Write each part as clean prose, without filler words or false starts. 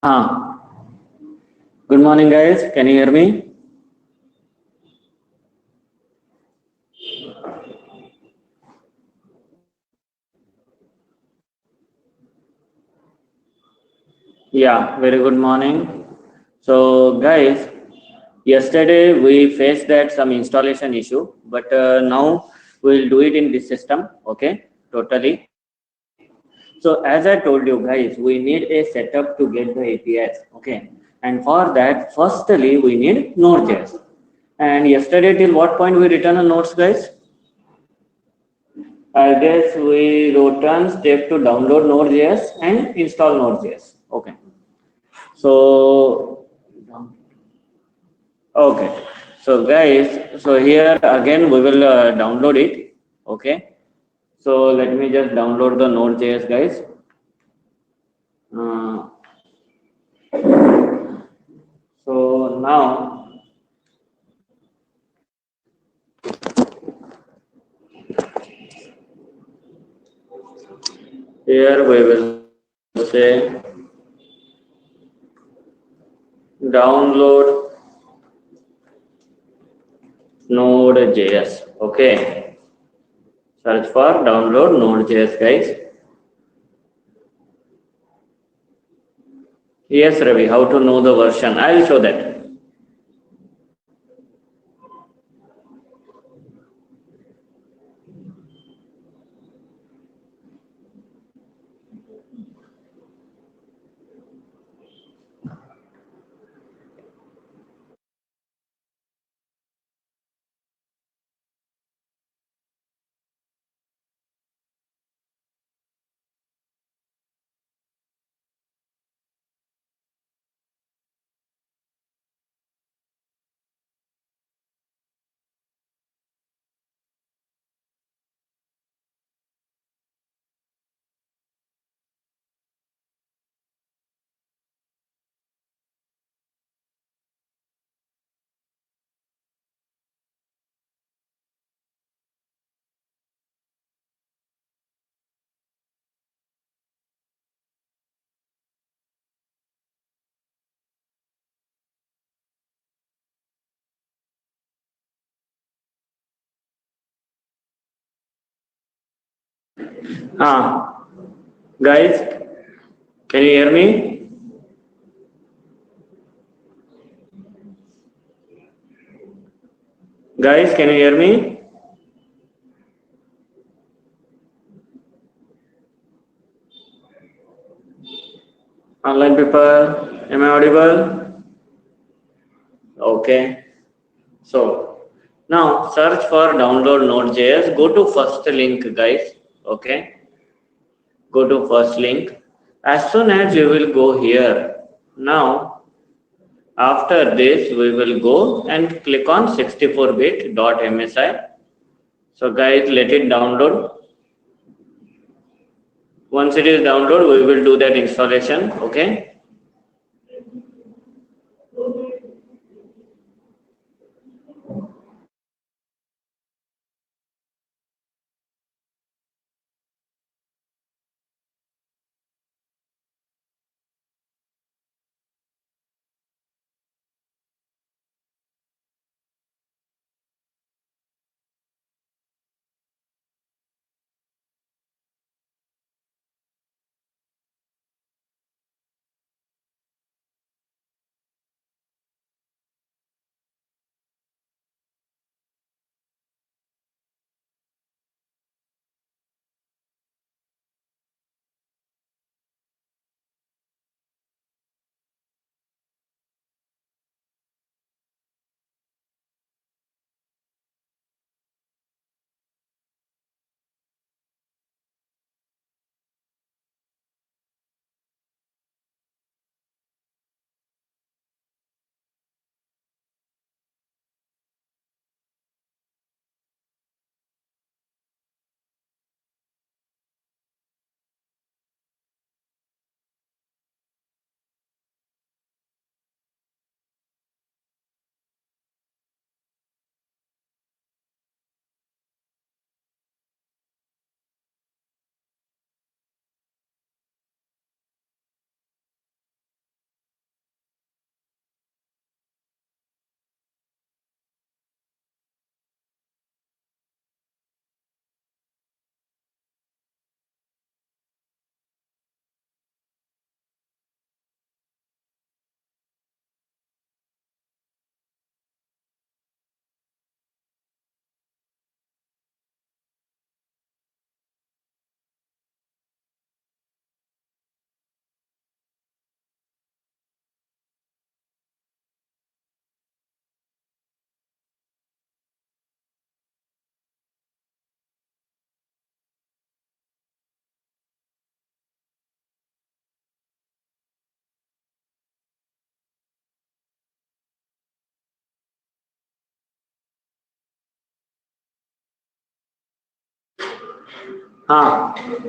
Ah, good morning, guys. Can you hear me? Yeah, very good morning. So, guys, yesterday we faced that some installation issue, but now we'll do it in this system. Okay, totally. So, as I told you, guys, we need a setup to get the APIs. Okay, and for that, firstly, we need Node.js. And yesterday, till what point we return a nodes, guys? I guess we wrote one step to download Node.js and install Node.js. Okay. So, okay. So, guys, so here again we will download it. Okay. So, let me just download the Node.js, guys. Uh, so, now here we will say download Node.js. Okay. Search for download Node.js, guys. Yes, Ravi, how to know the version? I'll show that. Ah, guys, can you hear me? Guys, can you hear me? Online people, am I audible? Okay. So now search for download Node.js. Go to first link, guys. Okay. Go to first link. As soon as you will go here, now after this we will go and click on 64bit.msi. So guys, let it download. Once it is downloaded, we will do that installation. Okay.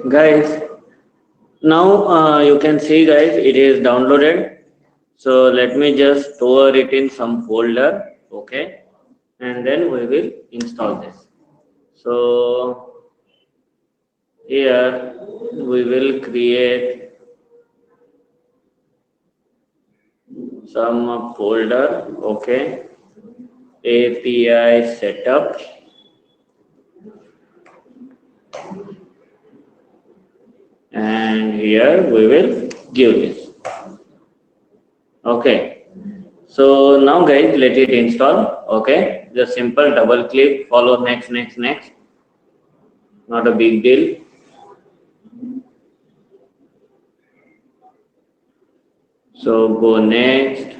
Guys, now you can see guys, it is downloaded. So let me just store it in some folder, okay, and then we will install this. So here we will create some folder, okay, API setup, and here we will give this, okay. So now guys, let it install, okay. Just simple double click, follow next, not a big deal. So go next,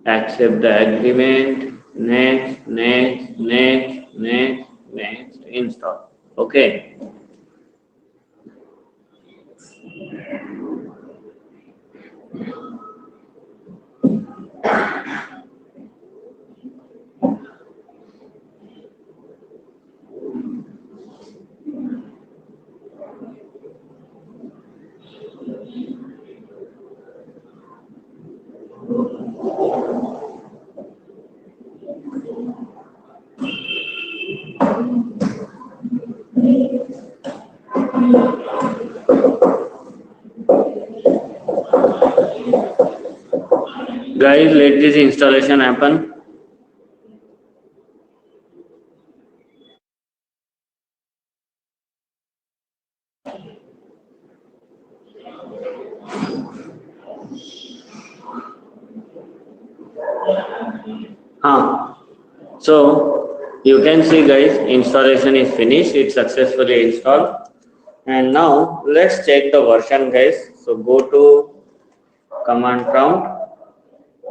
accept the agreement, next, install. Okay. Guys, let this installation happen. So you can see guys, installation is finished. It's successfully installed. And now let's check the version guys. So go to command prompt.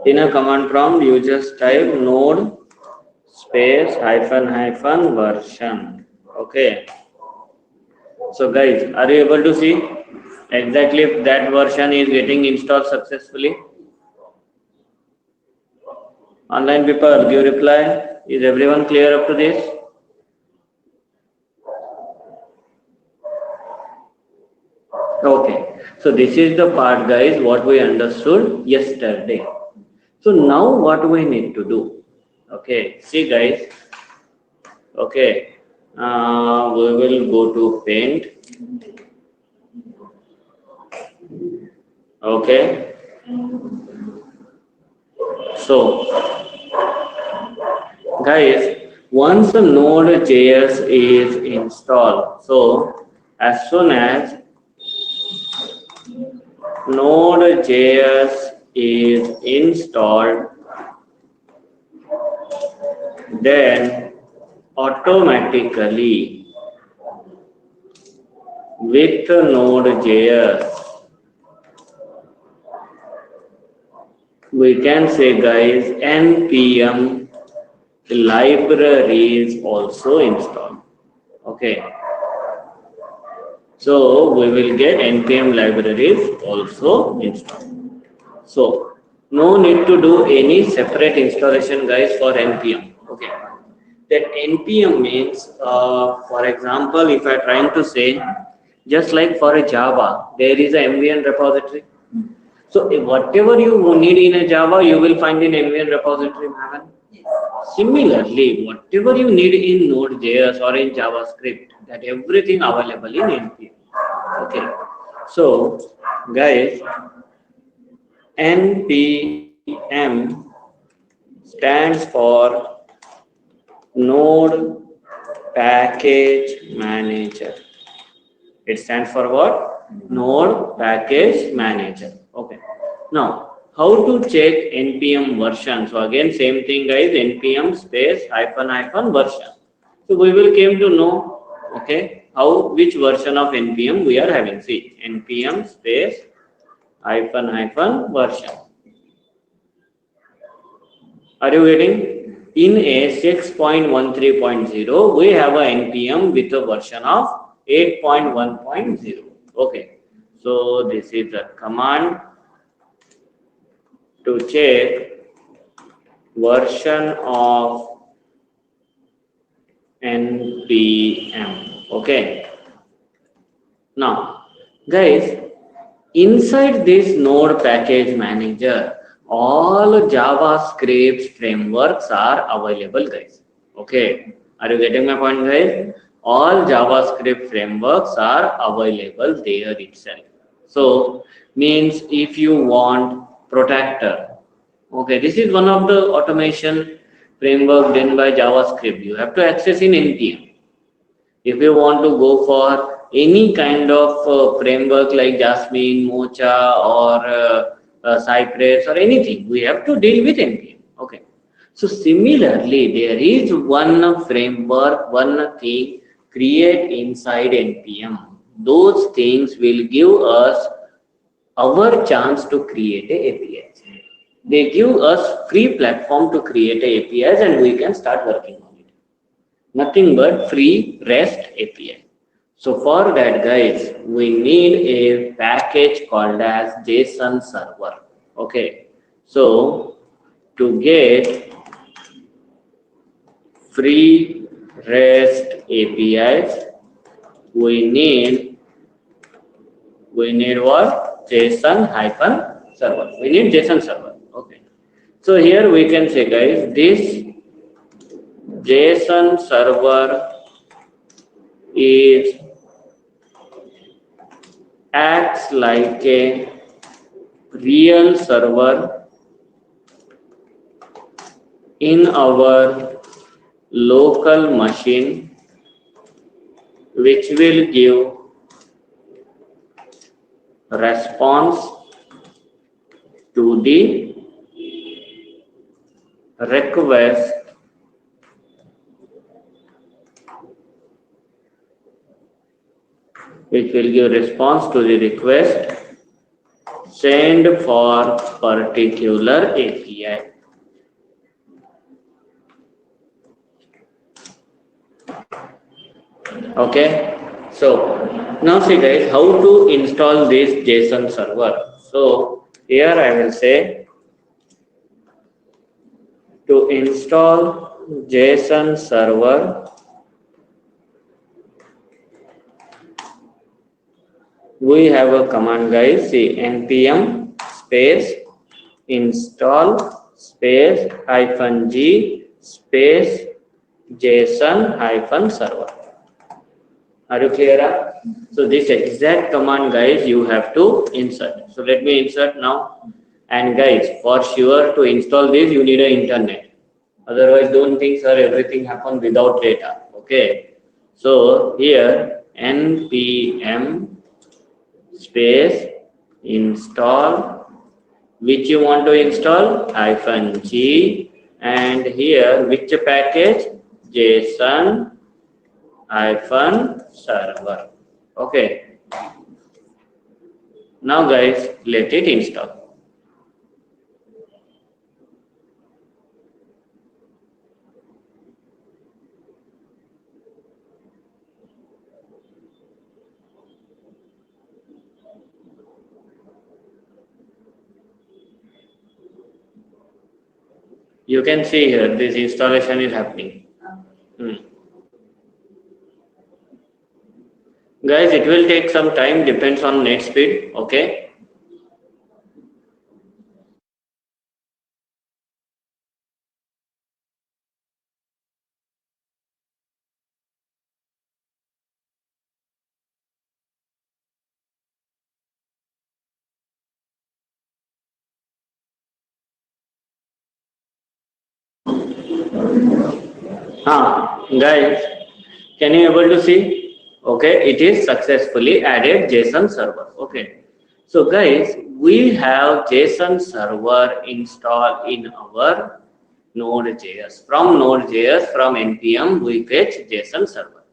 In a command prompt, you just type node space hyphen version. Okay. So guys, are you able to see exactly if that version is getting installed successfully? Online people, give reply. Is everyone clear up to this? Okay. So this is the part guys, what we understood yesterday. So now what we need to do? Okay. See guys. Okay. We will go to paint. Okay. So guys, once the Node.js is installed, so as soon as Node.js is installed, then automatically with Node.js, we can say guys, npm libraries also installed. Okay. So we will get npm libraries also installed. So no need to do any separate installation guys for npm. Okay. That npm means, for example, if I am trying to say, just like for a Java, there is a MVN repository. So whatever you need in a Java, you will find in MVN repository, Bhavan. Similarly, whatever you need in Node.js or in JavaScript, that everything available in npm. Okay. So guys, npm stands for Node Package Manager. It stands for what? Node Package Manager. Okay. Now, how to check npm version? So again, same thing guys, npm space hyphen version. So we will came to know, okay, which version of npm we are having. See, npm space hyphen version. Are you getting? In a 6.13.0, we have a npm with a version of 8.1.0. Okay. So this is the command to check version of npm. Okay. Now guys, inside this node package manager, all JavaScript frameworks are available, guys. Okay, are you getting my point, guys? All JavaScript frameworks are available there itself. So means if you want Protector, okay, this is one of the automation framework done by JavaScript. You have to access in npm. If you want to go for any kind of framework like Jasmine, Mocha, or Cypress, or anything, we have to deal with npm. Okay. So similarly, there is one framework, one thing create inside npm. Those things will give us our chance to create a APIs. They give us free platform to create a APIs, and we can start working on it. Nothing but free REST API. So for that, guys, we need a package called as JSON server. Okay. So to get free REST APIs, we need what? JSON server. We need JSON server. Okay. So here we can say, guys, this JSON server acts like a real server in our local machine, which will give response to the request send for particular API. Okay, so now see, guys, how to install this JSON server. So here I will say, to install JSON server, we have a command, guys. See, npm space install space -g space JSON server. Are you clear? So this exact command, guys, you have to insert. So let me insert now. And guys, for sure to install this, you need an internet. Otherwise, don't think, sir, everything happens without data. Okay. So here npm space install, which you want to install, -g, and here which package, JSON server. Okay. Now guys, let it install. You can see here this installation is happening. Guys, it will take some time, depends on net speed. Okay. Guys, can you able to see? Okay, it is successfully added JSON server. Okay, so guys, we have JSON server installed in our Node.js. From Node.js, from npm, we fetch JSON server.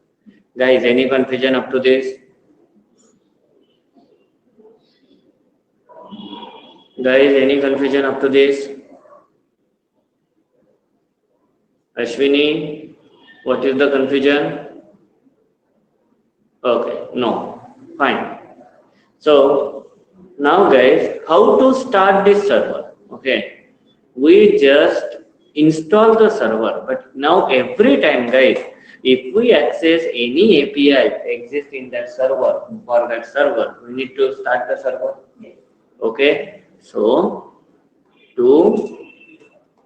Guys, any confusion up to this? Guys, any confusion up to this? Ashwini, what is the confusion? Okay, no, fine. So now guys, how to start this server? Okay, we just install the server, but now every time, guys, if we access any API exists in that server, for that server, we need to start the server. Okay, so to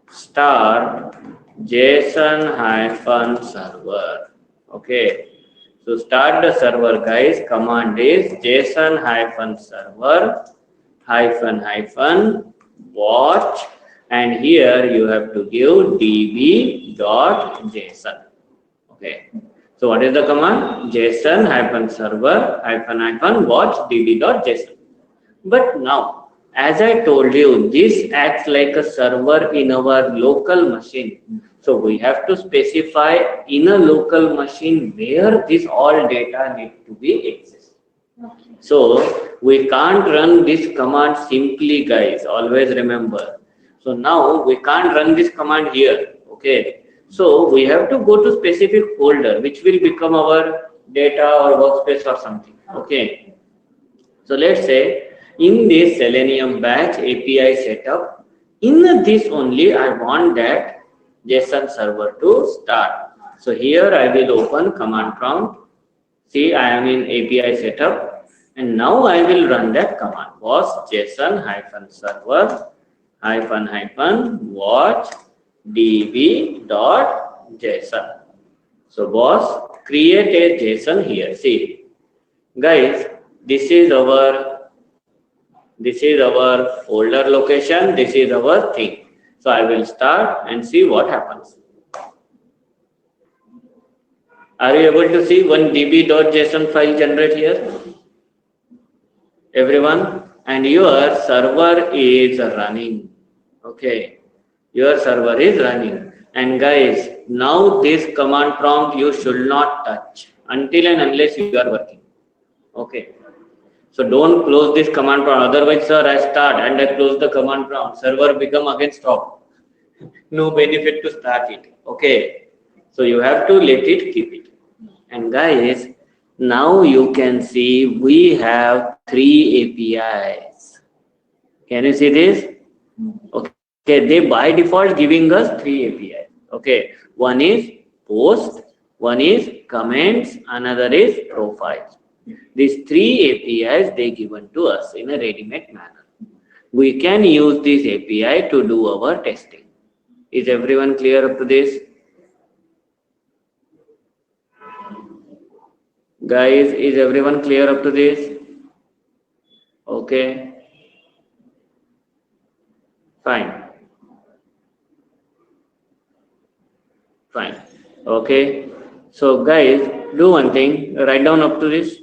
start JSON hyphen server. Okay, so start the server, guys. Command is JSON hyphen server hyphen watch, and here you have to give db.json. Okay, so what is the command? JSON hyphen server hyphen watch db.json. But now, as I told you, this acts like a server in our local machine. So we have to specify in a local machine where this all data need to be exist. So we can't run this command simply, guys. Always remember. So now we can't run this command here. Okay. So we have to go to specific folder which will become our data or workspace or something. Okay. So let's say in this Selenium batch API setup, in this only I want that JSON server to start. So here I will open command prompt. See, I am in API setup, and now I will run that command. Was JSON hyphen server watch db.json. So boss, create a JSON here. See, guys, this is our folder location. This is our thing. So I will start and see what happens. Are you able to see one db.json file generate here? Everyone? And your server is running. Okay. Your server is running. And guys, now this command prompt you should not touch until and unless you are working. Okay. So don't close this command prompt. Otherwise, sir, I start and I close the command prompt. Server become again stop. No benefit to start it. Okay. So you have to let it keep it. And guys, now you can see we have 3 APIs. Can you see this? Okay, they by default giving us 3 APIs. Okay, one is post, one is comments, another is profiles. These 3 APIs they given to us in a ready-made manner. We can use this API to do our testing. Is everyone clear up to this? Guys, is everyone clear up to this? Okay. Fine. Fine. Okay. So guys, do one thing. Write down up to this.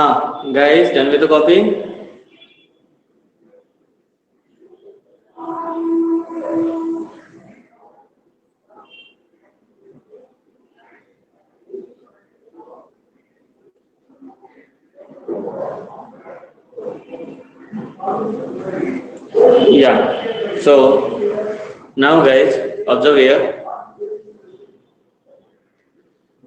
Guys, done with the copy? Yeah. So now, guys, observe here.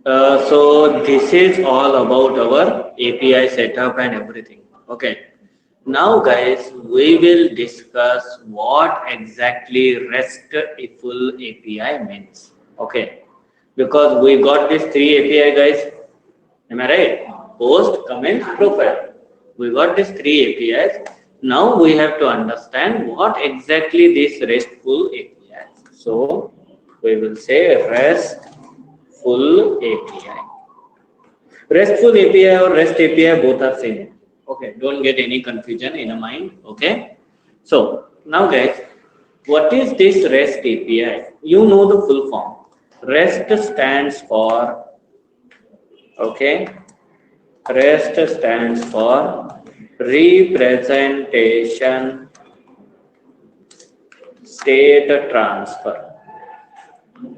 So this is all about our API setup and everything. Okay. Now, guys, we will discuss what exactly RESTful API means. Okay. Because we got these three API, guys. Am I right? Post, comment, profile. We got these three APIs. Now we have to understand what exactly this RESTful API. So we will say RESTful API. RESTful API or REST API both are same. Okay, don't get any confusion in a mind. Okay. So now, guys, what is this REST API? You know the full form. REST stands for, okay, REST stands for representation state transfer.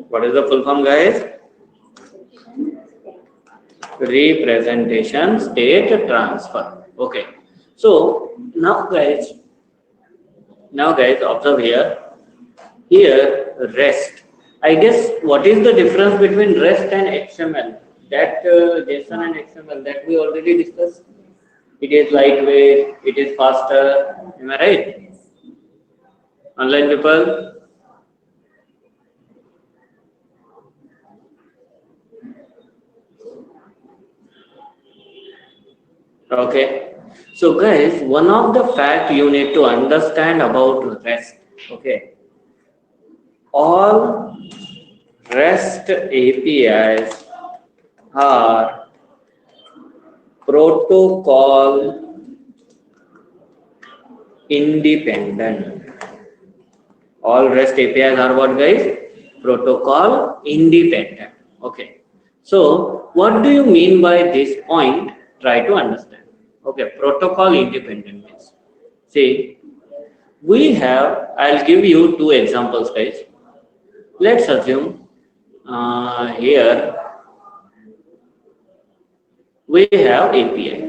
What is the full form, guys? Representation state transfer. Okay. So now, guys, observe here. Here, REST. I guess what is the difference between REST and XML? That JSON and XML that we already discussed. It is lightweight, it is faster. Am I right? Online people? Okay. So guys, one of the fact you need to understand about REST. Okay. All REST APIs are protocol independent. All REST APIs are what, guys? Protocol independent. Okay. So what do you mean by this point? Try to understand. Okay, protocol independent means. See, we have, I'll give you two examples, guys. Let's assume here we have API.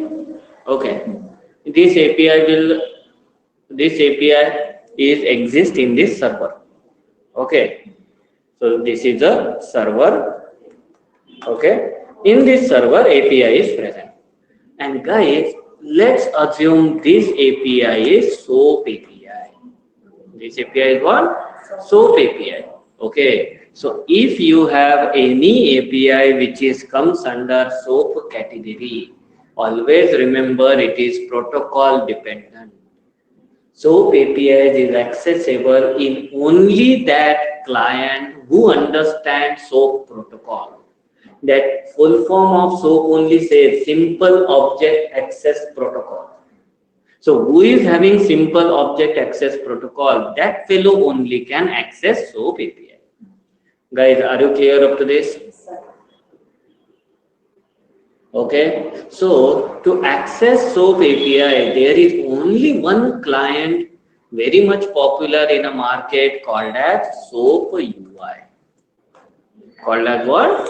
Okay, this API is exist in this server. Okay, so this is a server. Okay, in this server API is present. And guys, let's assume this API is SOAP API. This API is what? SOAP API. Okay. So if you have any API which is comes under SOAP category, always remember it is protocol dependent. SOAP API is accessible in only that client who understands SOAP protocol. That full form of SOAP only says Simple Object Access Protocol. So who is having Simple Object Access Protocol? That fellow only can access SOAP API. Guys, are you clear up to this? Okay. So to access SOAP API, there is only one client very much popular in a market called as SOAP UI. Called as what?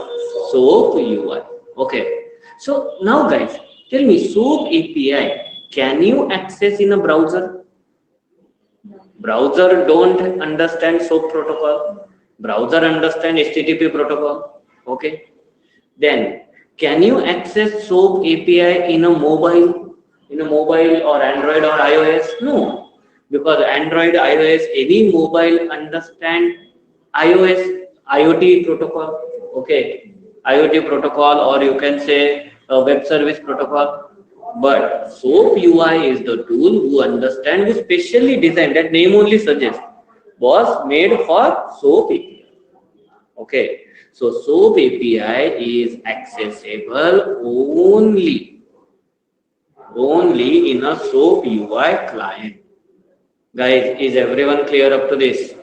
SOAP UI. Okay. So now, guys, tell me, SOAP API, can you access in a browser? Browser don't understand SOAP protocol. Browser understand HTTP protocol. Okay. Then, can you access SOAP API in a mobile? In a mobile or Android or iOS? No. Because Android, iOS, any mobile understand iOS, IoT protocol. Okay. IoT protocol, or you can say a web service protocol. But SOAP UI is the tool who understand, who specially designed, that name only suggests, was made for SOAP API. Okay. So SOAP API is accessible only in a SOAP UI client. Guys, is everyone clear up to this?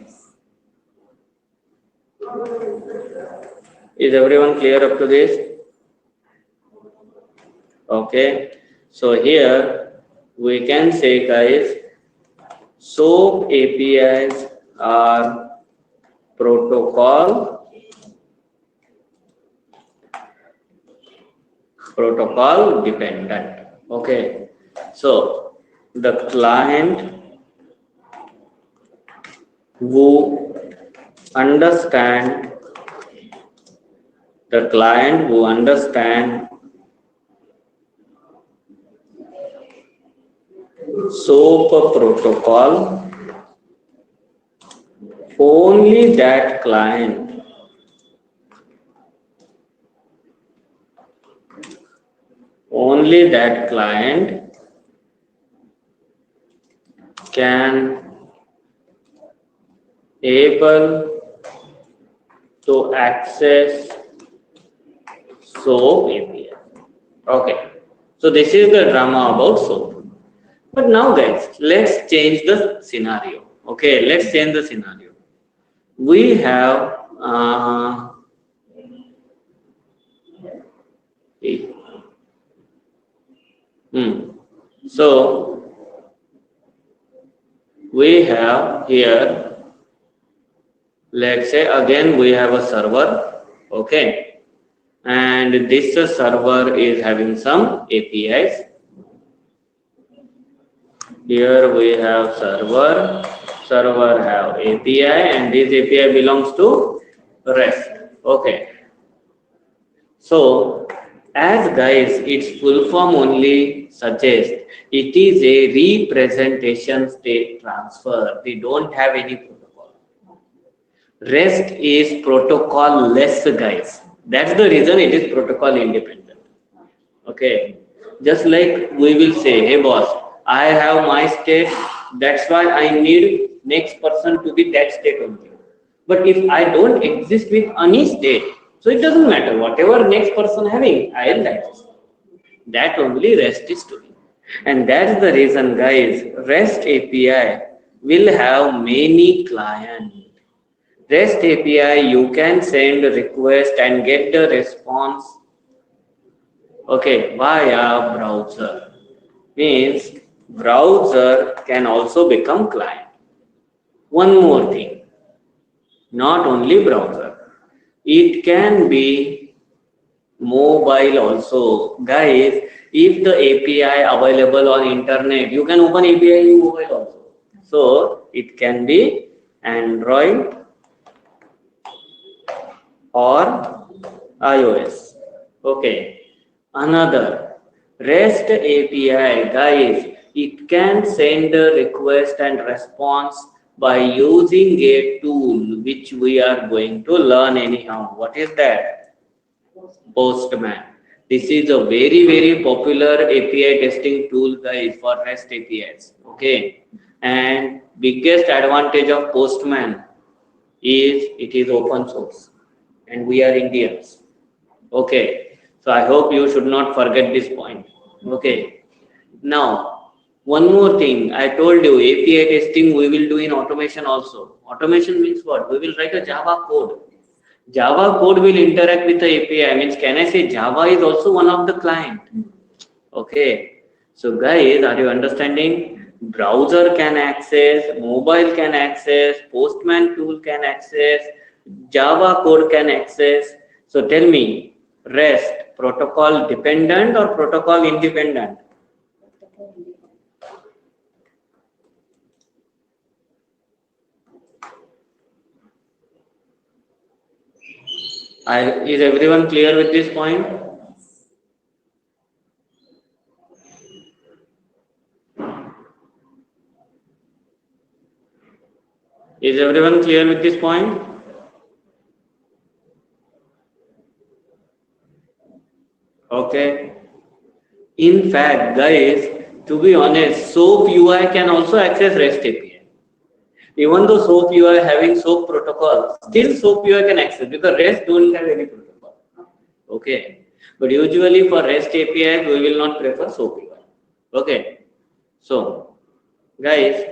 Is everyone clear up to this? Okay. So here we can say, guys, SOAP APIs are protocol dependent. Okay, so the client who understand SOAP protocol, only that client can able to access SOAP API. Okay, so this is the drama about SOAP. But now, guys, let's change the scenario. Okay, let's change the scenario. We have so we have here, let's say again we have a server, okay, and this server is having some APIs. Here we have server have API, and this API belongs to REST. Okay, so as guys, its full form only suggests it is a representation state transfer. They don't have any protocol. REST is protocol less, guys. That's the reason it is protocol independent. Okay, just like we will say, hey boss, I have my state, that's why I need next person to be that state only. But if I don't exist with any state, so it doesn't matter, whatever next person having, I will exist. That only REST is doing. And that's the reason, guys, REST API will have many clients. REST API, you can send a request and get the response, okay, via browser. Means browser can also become client. One more thing, not only browser, it can be mobile also. Guys, if the API available on internet, you can open API in mobile also. So it can be Android or iOS. Okay, another REST API, guys, it can send a request and response by using a tool which we are going to learn anyhow. What is that? Postman. This is a very popular API testing tool, guys, for REST APIs. Okay, and biggest advantage of Postman is it is open source, and we are Indians. Okay, so I hope you should not forget this point. Okay, now one more thing, I told you API testing we will do in automation also. Automation means what? We will write a Java code. Java code will interact with the API. Means can I say Java is also one of the client? Okay, so guys, are you understanding? Browser can access, mobile can access, Postman tool can access, Java code can access. So tell me, REST protocol dependent or protocol independent? Is everyone clear with this point? Is everyone clear with this point? Okay. In fact, guys, to be honest, SOAP UI can also access REST API. Even though SOAP UI having SOAP protocol, still SOAP UI can access because REST don't have any protocol. Okay. But usually for REST API, we will not prefer SOAP UI. Okay. So, guys,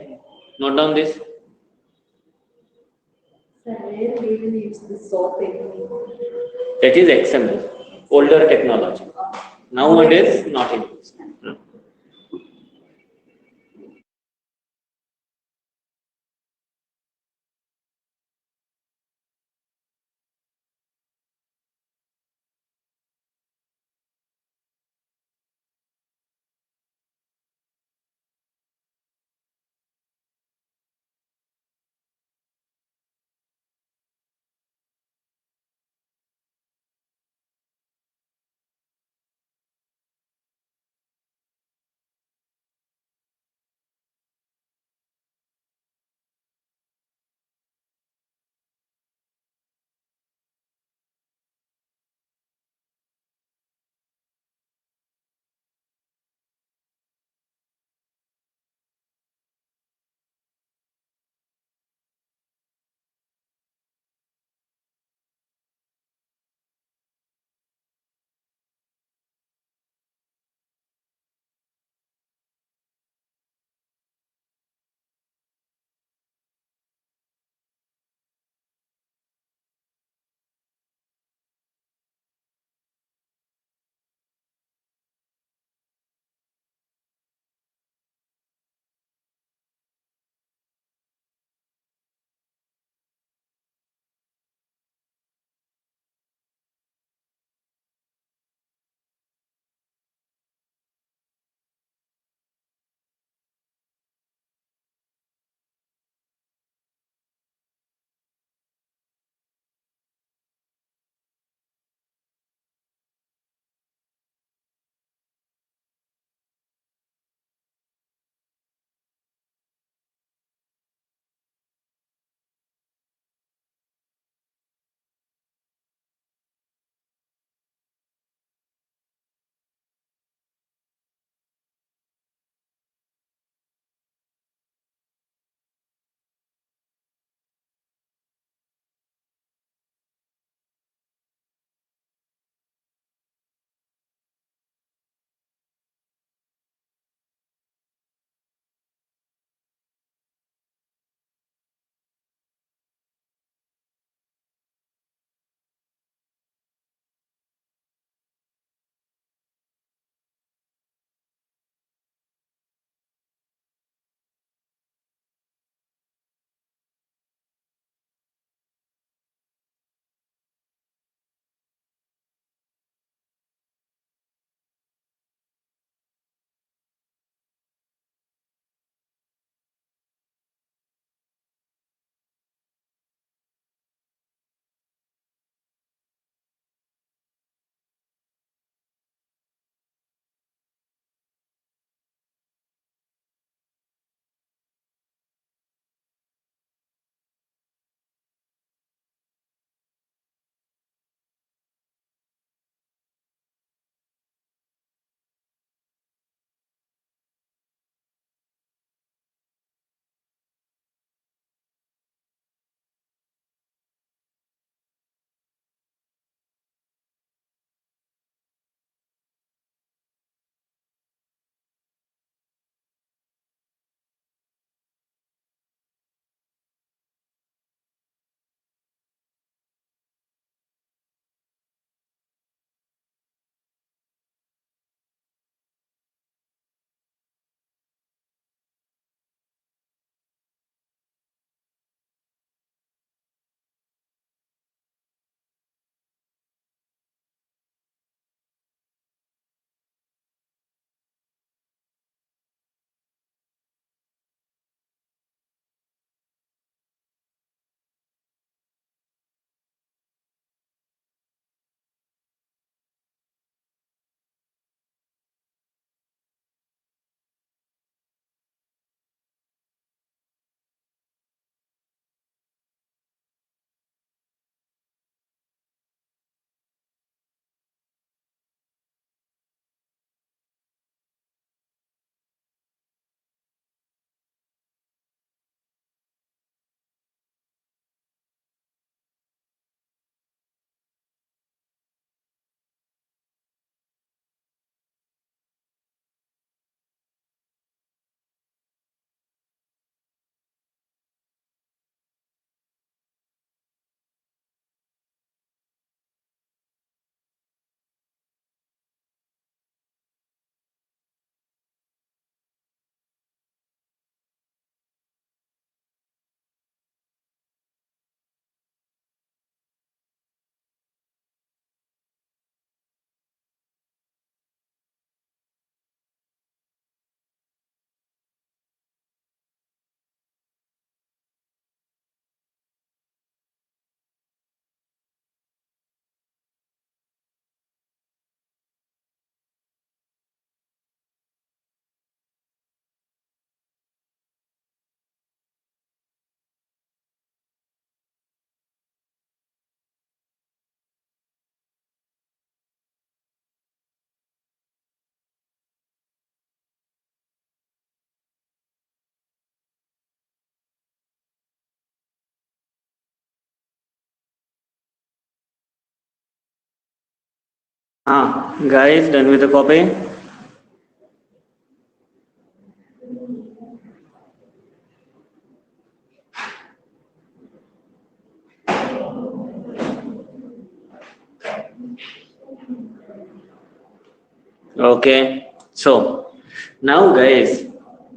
note down this. That is XML, older technology. Nowadays, not in use. Guys, done with the copy? Okay. So now guys,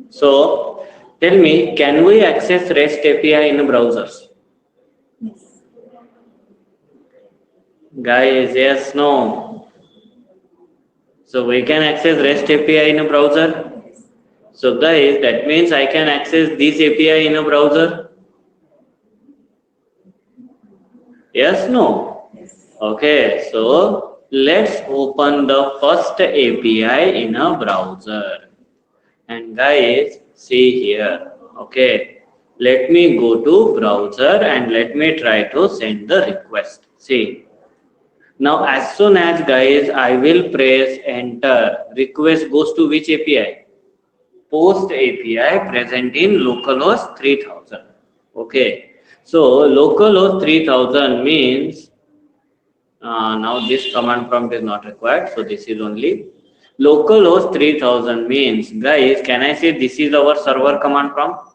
so tell me, can we access REST API in browsers? Guys, yes, no. So we can access REST API in a browser. So guys, that means I can access this API in a browser. Yes, no. Okay, so let's open the first API in a browser. And guys, see here. Okay, let me go to browser and let me try to send the request. See. Now, as soon as guys, I will press enter, request goes to which API? Post API present in localhost 3000. Okay. So, localhost 3000 means now this command prompt is not required. So, this is only localhost 3000 means guys, can I say this is our server command prompt?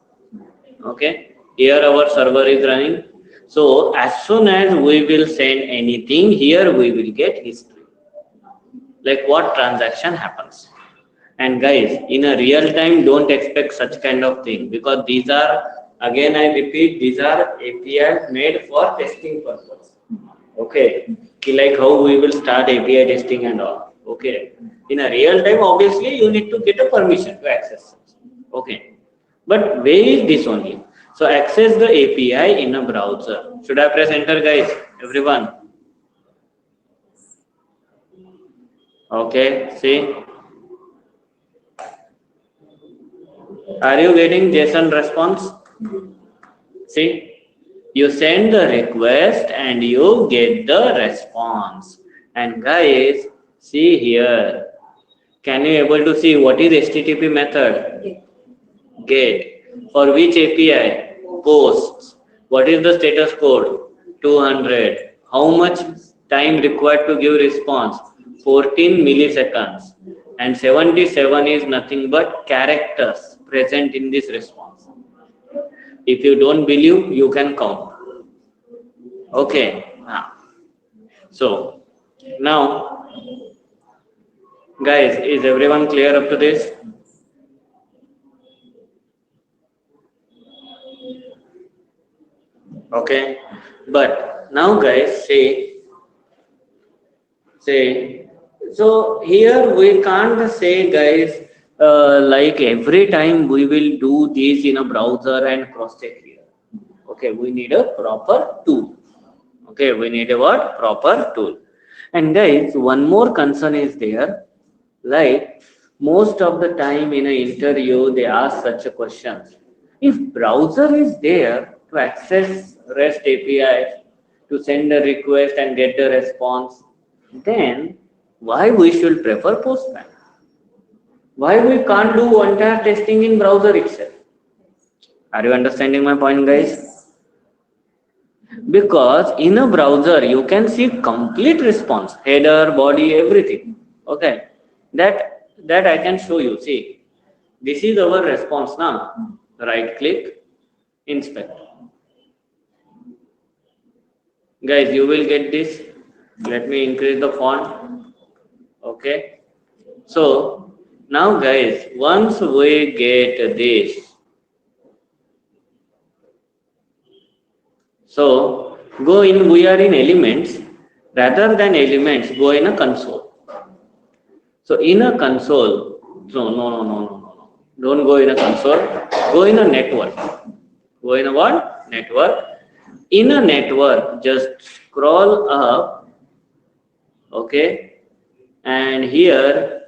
Okay. Here our server is running. So, as soon as we will send anything, here we will get history. Like what transaction happens. And guys, in a real time, don't expect such kind of thing because these are, again I repeat, these are APIs made for testing purpose. Okay, like how we will start API testing and all. Okay, in a real time, obviously you need to get a permission to access. Okay, but where is this only? So access the API in a browser. Should I press enter, guys? Everyone. Okay, see. Are you getting JSON response? See, you send the request and you get the response. And guys, see here. Can you able to see what is HTTP method? Get. For which API? Posts. What is the status code? 200. How much time required to give response? 14 milliseconds. And 77 is nothing but characters present in this response. If you don't believe, you can count. Okay. So now, guys, is everyone clear up to this? Okay. But now, guys, say, so here we can't say, guys, like every time we will do this in a browser and cross check here. Okay, we need a proper tool. Okay, we need a what? Proper tool. And guys, one more concern is there. Like most of the time in an interview, they ask such a questions. If browser is there to access REST APIs, to send a request and get the response, then why we should prefer Postman? Why we can't do entire testing in browser itself? Are you understanding my point, guys? Because in a browser you can see complete response, header, body, everything. Okay, that I can show you. See, this is our response now. Right click, inspect. Guys, you will get this. Let me increase the font. Okay, so now guys, once we get this, so go in, we are in elements. Rather than elements, go in a console. So in a console, no. Don't go in a console. Go in a network. Go in a what? Network. In a network, just scroll up. Okay. And here,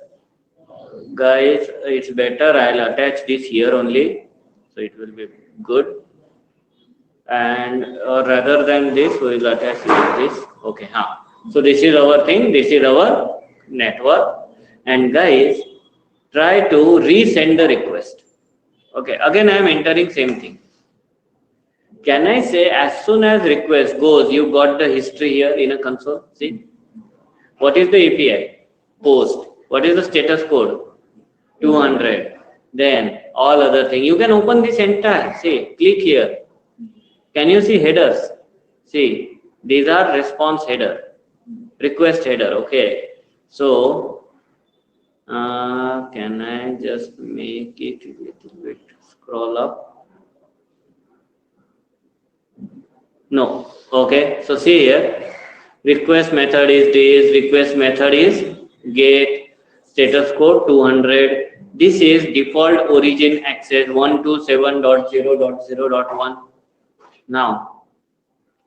guys, it's better I'll attach this here only. So it will be good. And rather than this, we will attach this. Okay. So this is our thing. This is our network. And guys, try to resend the request. Okay, again I am entering same thing. Can I say as soon as request goes, you got the history here in a console? See, What is the API? Post. What is the status code? 200. Then all other thing. You can open this entire. See, click here. Can you see headers? See, these are response header, request header. Okay. So, can I just make it a little bit scroll up? No. Okay. So see here, request method is this. Request method is get status code 200. This is default origin access 127.0.0.1. Now,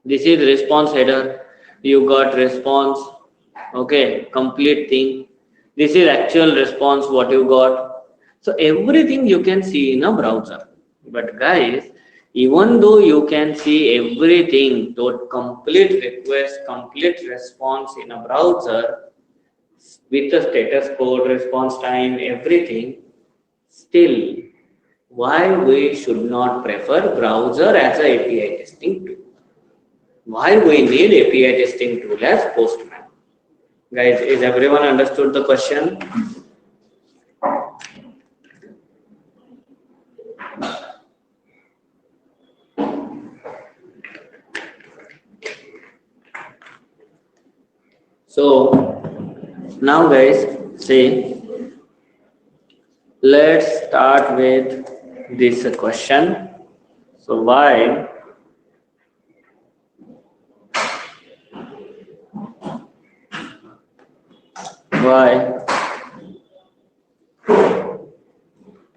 this is response header. You got response. Okay, complete thing. This is actual response what you got. So everything you can see in a browser. But guys, even though you can see everything, to complete request, complete response in a browser with the status code, response time, everything, still, why we should not prefer browser as a API testing tool? Why we need API testing tool as Postman? Guys, is everyone understood the question? So now guys, see, let's start with this question. So why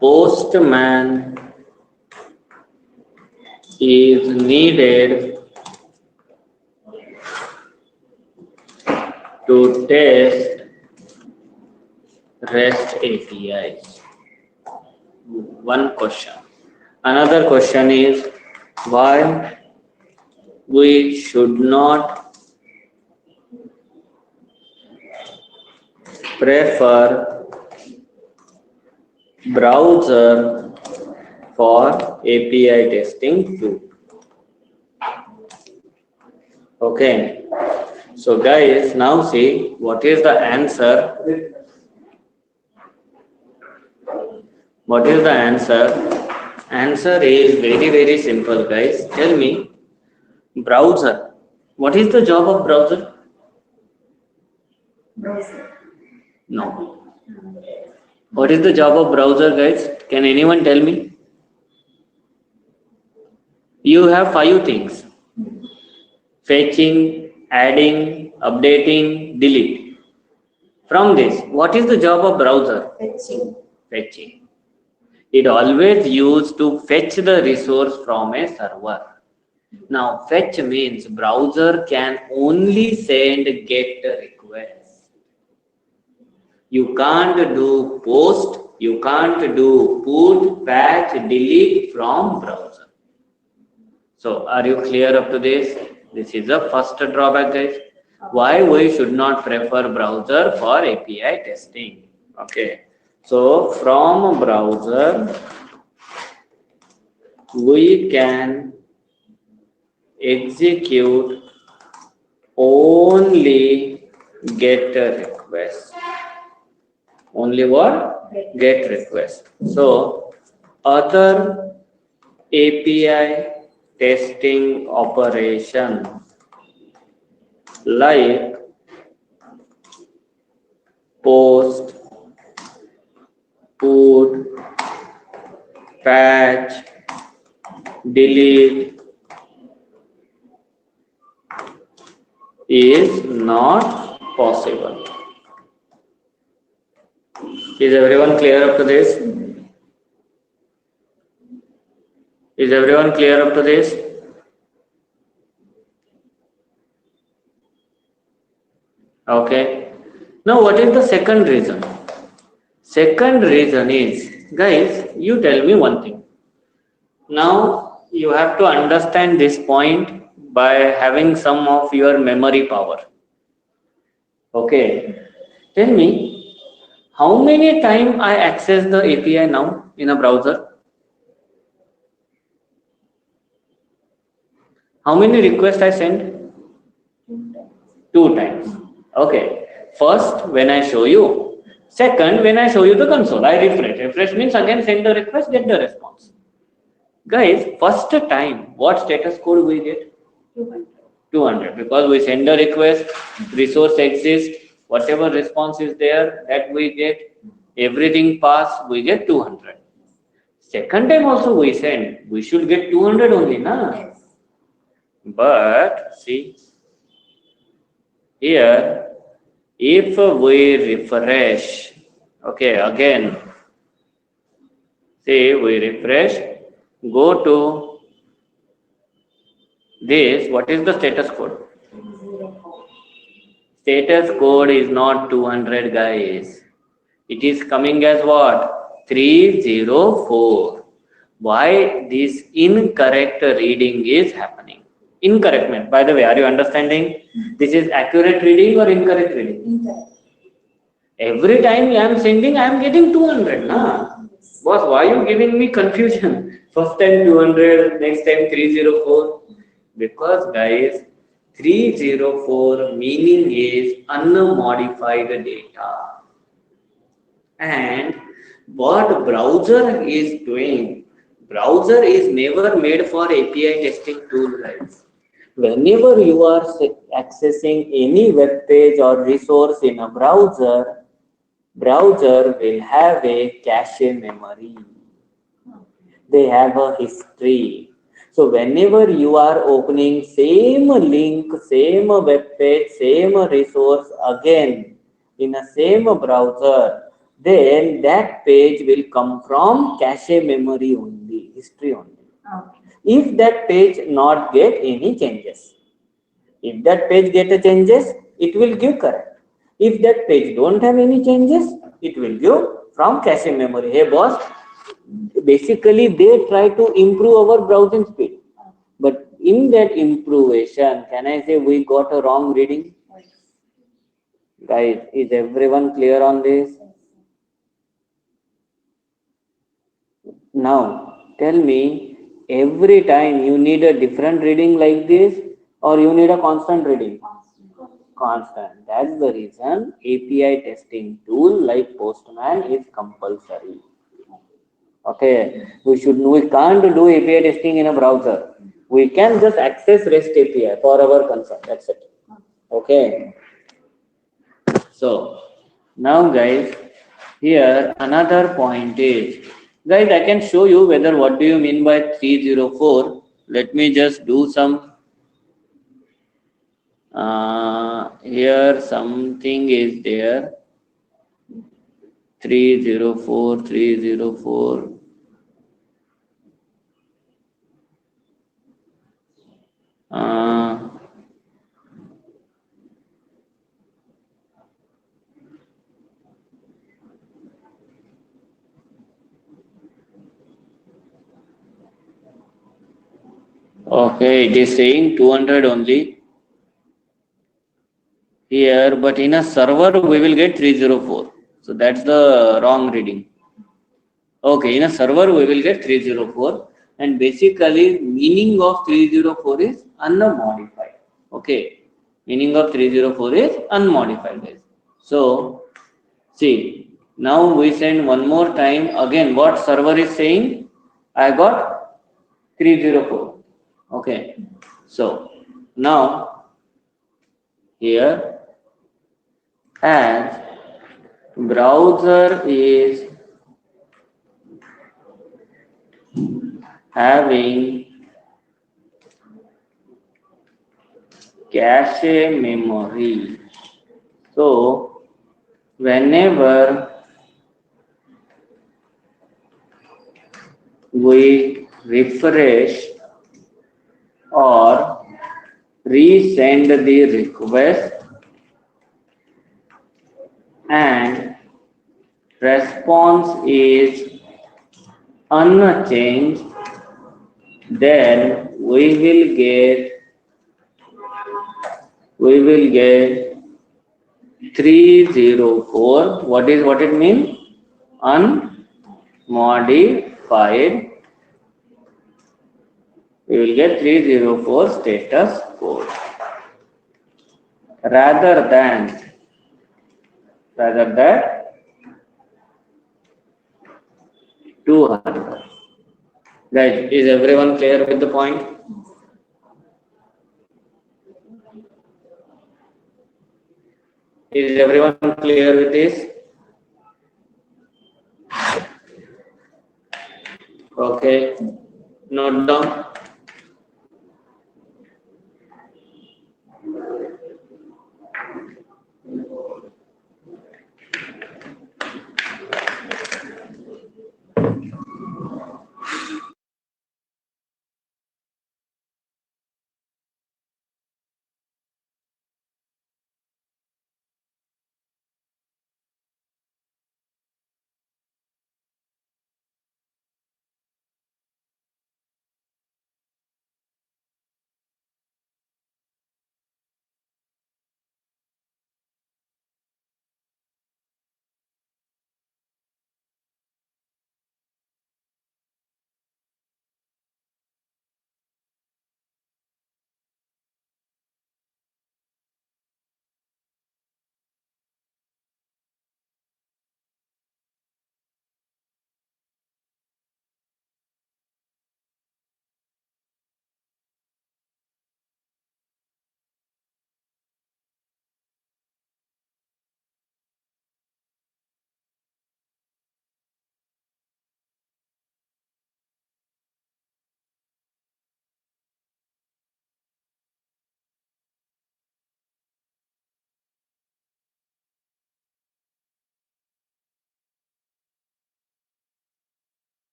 Postman is needed to test REST APIs? One question. Another question is why we should not prefer browser for API testing too. Okay. So guys, now see what is the answer. What is the answer? Answer is very simple, guys. Tell me, browser. What is the job of browser? Browser. No. What is the job of browser, guys? Can anyone tell me? You have 5 things: fetching, adding, updating, delete. From this, what is the job of browser? Fetching. Fetching. It always used to fetch the resource from a server. Now, fetch means browser can only send GET requests. You can't do post, you can't do put, patch, delete from browser. So, are you clear up to this? This is the first drawback, guys. Why we should not prefer browser for API testing? Okay. So, from browser, we can execute only GET request. Only what? GET request. So, other API testing operation like post, put, patch, delete is not possible. Is everyone clear up to this? Is everyone clear up to this? Okay. Now, what is the second reason? Second reason is, guys, you tell me one thing. Now, you have to understand this point by having some of your memory power. Okay. Tell me, how many times I access the API now in a browser? How many requests I send? 2 times. Okay. First, when I show you. Second, when I show you the console, I refresh. Refresh means again send the request, get the response. Guys, first time, what status code we get? 200. 200, because we send a request, resource exists, whatever response is there, that we get, everything pass, we get 200. Second time also we send, we should get 200 only, na? Yes. But see, here, if we refresh, okay, again, see, we refresh, go to this, what is the status code? 304. Status code is not 200, guys. It is coming as what? 304. Why this incorrect reading is happening? Incorrect, man. By the way, are you understanding? This is accurate reading or incorrect reading? Incorrect. Every time I am sending, I am getting 200. Nah? Boss, why are you giving me confusion? First time 200, next time 304. Because guys, 304 meaning is unmodified data. And what browser is doing, browser is never made for API testing tool, guys. Whenever you are accessing any web page or resource in a browser, browser will have a cache memory. They have a history. So whenever you are opening same link, same web page, same resource again in a same browser, then that page will come from cache memory only, history only. Okay. If that page not get any changes, if that page get a changes, it will give correct. If that page don't have any changes, it will give from cache memory. Hey boss, basically they try to improve our browsing speed. But in that improvement, can I say we got a wrong reading? Yes. Guys, is everyone clear on this? Now, tell me, every time you need a different reading like this, or you need a constant reading? Constant. That's the reason API testing tool like Postman is compulsory. Okay, we can't do API testing in a browser. We can just access REST API for our concern. That's it. Okay. So now, guys, here another point is, guys, I can show you whether what do you mean by 304. Let me just do some. Here something is there. 304, 304. Okay, it is saying 200 only here, but in a server we will get 304. So that's the wrong reading. Okay, in a server we will get 304, and basically meaning of 304 is unmodified. Okay, meaning of 304 is unmodified. So see, now we send one more time again. What server is saying? I got 304. Okay, so now here, as browser is having cache memory, so whenever we refresh or resend the request and response is unchanged, then we will get 304. What it mean? Unmodified. We will get 304 status code rather than rather than 200. Guys, is everyone clear with the point? Is everyone clear with this? Okay, note down.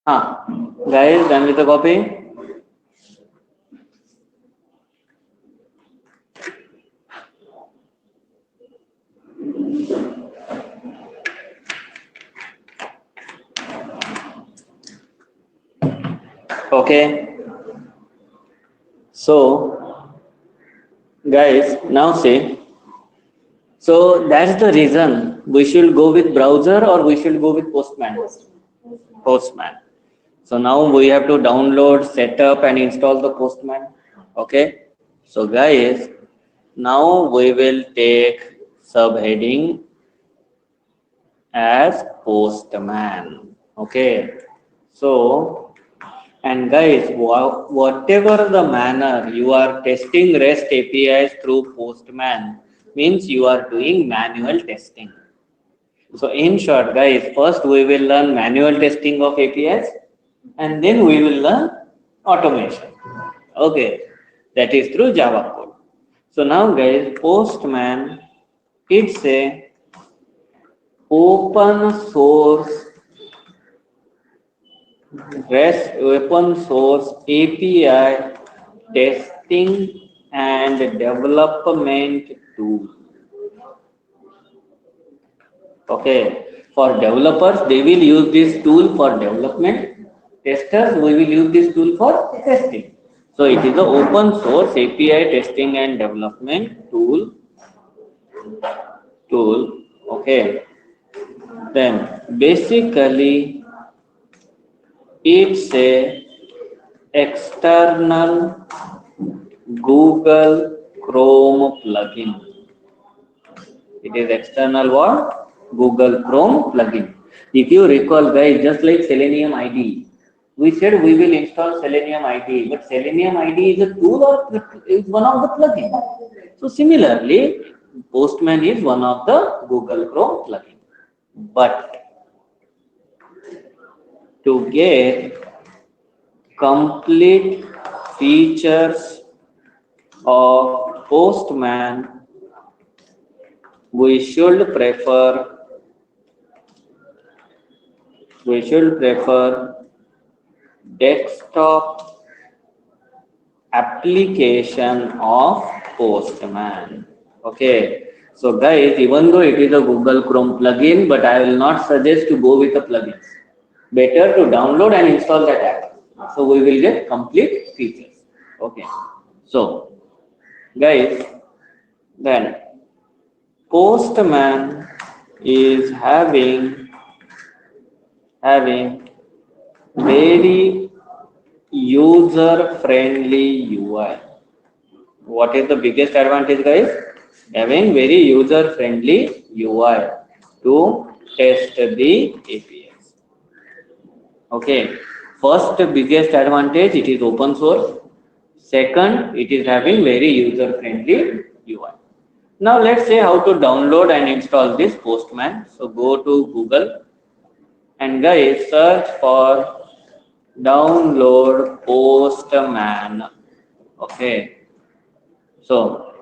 Guys, done with the copy? Okay. So, guys, now see. So that's the reason we should go with browser or we should go with Postman. Postman. So now we have to download, set up and install the Postman. Okay. So guys, now we will take subheading as Postman. Okay. So, and guys, whatever the manner you are testing REST APIs through Postman means you are doing manual testing. So in short, guys, first we will learn manual testing of APIs and then we will learn automation. Okay, that is through Java code. So now guys, Postman, it's a open source API testing and development tool. Okay, for developers, they will use this tool for development. Testers, we will use this tool for testing. So it is an open source API testing and development tool. Okay. Then basically, it's a external Google Chrome plugin. It is external what? Google Chrome plugin. If you recall, guys, just like Selenium IDE, we said we will install Selenium IDE, but Selenium IDE is a tool or is one of the plugins. So similarly, Postman is one of the Google Chrome plugin. But to get complete features of Postman, we should prefer desktop application of Postman. Okay, so guys, even though it is a Google Chrome plugin, but I will not suggest to go with the plugins. Better to download and install that app. So we will get complete features. Okay, so guys, then Postman is having very user-friendly UI. What is the biggest advantage, guys? Having very user-friendly UI to test the APIs. Okay, first biggest advantage, it is open source. Second, it is having very user-friendly UI. Now let's say how to download and install this Postman. So go to Google and guys, search for download Postman. Okay, so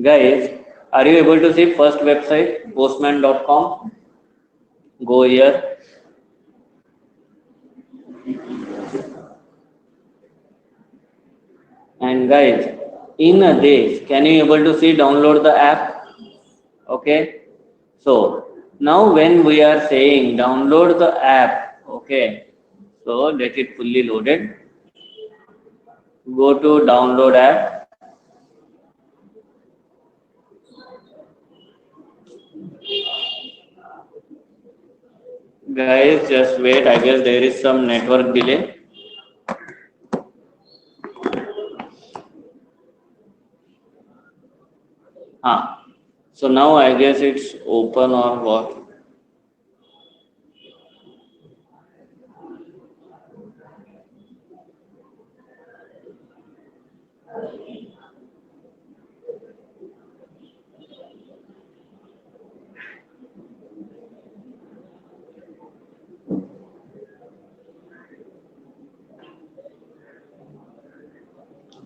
guys, are you able to see first website postman.com? Go here. And guys, in this, can you able to see download the app? Okay, so now when we are saying download the app, okay, so let it fully loaded. Go to download app. Guys, just wait. I guess there is some network delay. So now I guess it's open or what?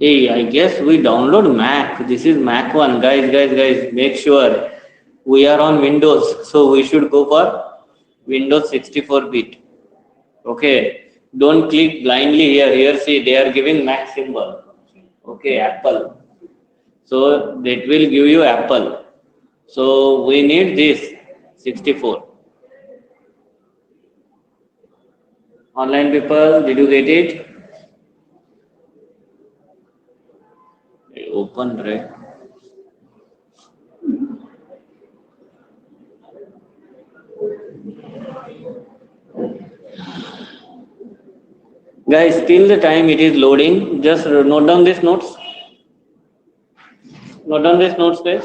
Hey, I guess we download Mac. This is Mac one. Guys, make sure we are on Windows. So we should go for Windows 64-bit. Okay. Don't click blindly here. Here, see, they are giving Mac symbol. Okay, Apple. So that will give you Apple. So we need this 64. Online people, did you get it? Open, right? Guys, till the time it is loading, just note down these notes. Note down these notes, guys.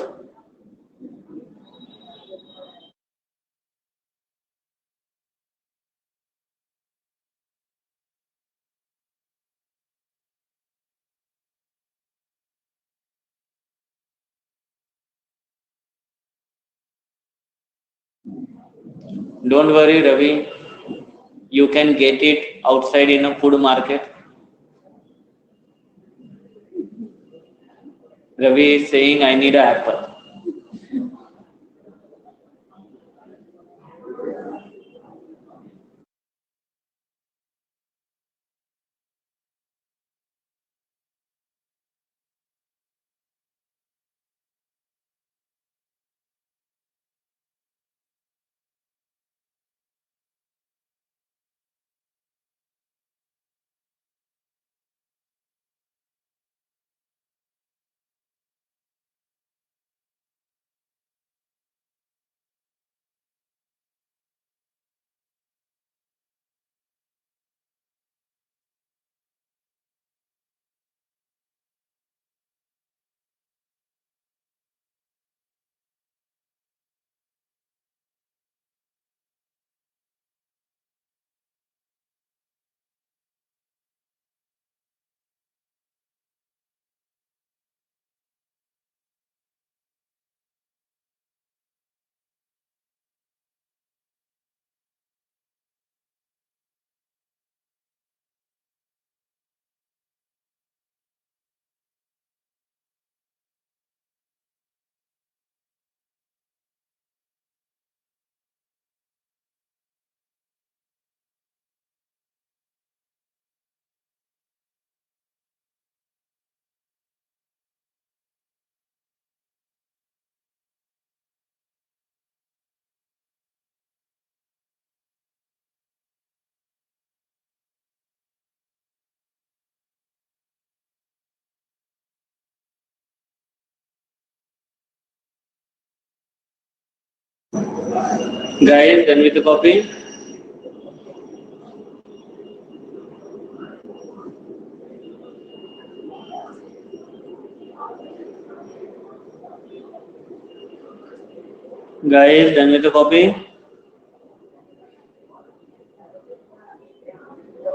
Don't worry, Ravi. You can get it outside in a food market. Ravi is saying, I need an apple. Guys, done with the copy? Guys, done with the copy?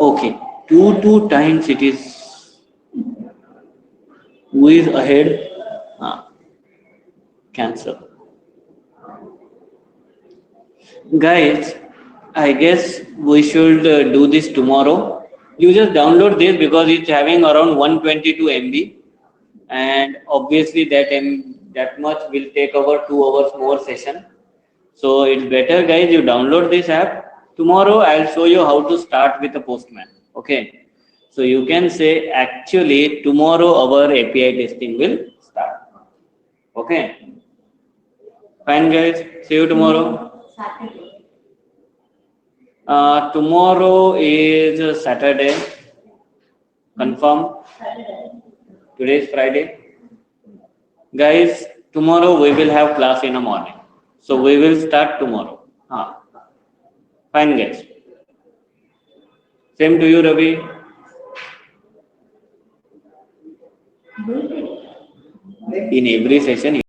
Okay. 2 times it is. Who is ahead? Cancel. Guys, I guess we should do this tomorrow. You just download this because it's having around 122 MB, and obviously that much will take over 2 hours more session. So it's better, guys, you download this app. Tomorrow I'll show you how to start with a Postman. Okay. So you can say actually tomorrow our API testing will start. Okay. Fine, guys. See you tomorrow. Tomorrow is Saturday. Confirm. Today is Friday. Guys, tomorrow we will have class in the morning. So we will start tomorrow. Fine, guys. Same to you, Ravi. In every session,